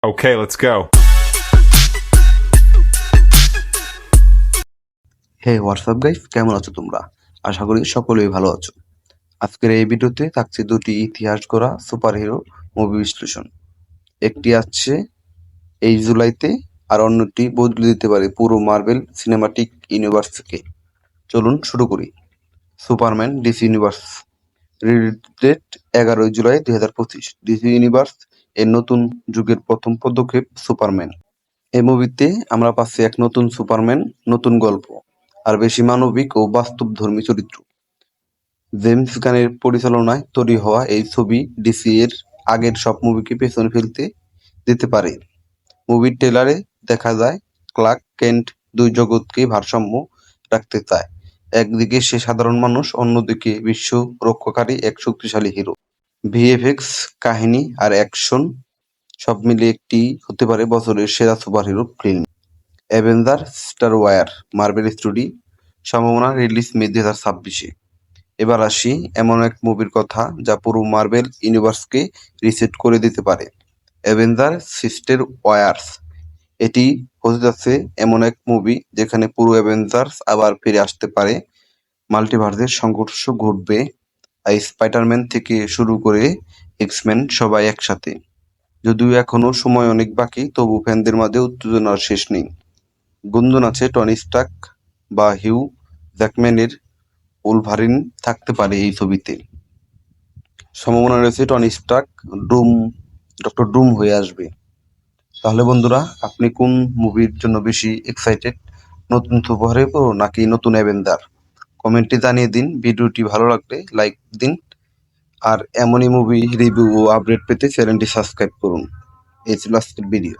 Okay, let's go. Hey WhatsApp guys, কেমন আছো তোমরা? আশা করি সকলেই ভালো আছো। আজকের এই ভিডিওতে থাকছে দুটি ইতিহাস গড়া সুপারহিরো মুভি বিশ্লেষণ। একটি আসছে এই জুলাইতে, আর অন্যটি বদলে দিতে পারে পুরো মার্বেল সিনেমাটিক ইউনিভার্সকে। চলুন শুরু করি। Superman DC universe. Release date 11 July 2025। DC universe এর নতুন যুগের প্রথম পদক্ষেপ সুপারম্যান। এই মুভিতে আমরা পাচ্ছি এক নতুন সুপারম্যান, নতুন গল্প, আর বেশি মানবিক ও বাস্তবধর্মী চরিত্র। জেমস গানের পরিচালনায় তৈরি হওয়া এই ছবি ডিসি এর আগের সব মুভিকে পেছনে ফেলতে দিতে পারে। মুভির ট্রেলারে দেখা যায় ক্লার্ক কেন্ট দুই জগৎকেই ভারসাম্য রাখতে চায়। একদিকে সে সাধারণ মানুষ, অন্যদিকে বিশ্ব রক্ষাকারী এক শক্তিশালী হিরো। ভিএফএক্স, কাহিনী আর অ্যাকশন সব মিলিয়ে একটি হতে পারে বছরের সেরা superhero film. Avenger Star War Marvel studio, সম্ভাবনা রিলিজ মে 2026-এ। এবার আসি এমন এক মুভির কথা যা পুরো মার্বেল ইউনিভার্সকে রিসেট করে দিতে পারে। Avenger Star Wars. এটি হতে যাচ্ছে এমন এক মুভি যেখানে পুরো অ্যাভেঞ্জার্স আবার ফিরে আসতে পারে, মাল্টিভার্সের সংঘর্ষ ঘটবে, আর স্পাইডারম্যান থেকে শুরু করে এক্স-মেন সবাই একসাথে। যদিও এখনো সময় অনেক বাকি, তবু ফ্যানদের মাঝে উত্তেজনার শেষ নেই। গুঞ্জন আছে টনি স্টার্ক বা হিউ জ্যাকম্যানের উলভারিন থাকতে পারে এই ছবিতে। সম্ভাবনা রয়েছে টনি স্টার্ক ডক্টর ডুম হয়ে আসবে। তাহলে বন্ধুরা, আপনি কোন মুভির জন্য বেশি এক্সাইটেড? নতুন সুপারহিরো নাকি নতুন অ্যাভেঞ্জার? কমেন্টে জানিয়ে দিন। ভিডিওটি ভালো লাগলে লাইক দিন, আর এমনই মুভি রিভিউ ও আপডেট পেতে চ্যানেলটি সাবস্ক্রাইব করুন। এই ছিল আজকের ভিডিও।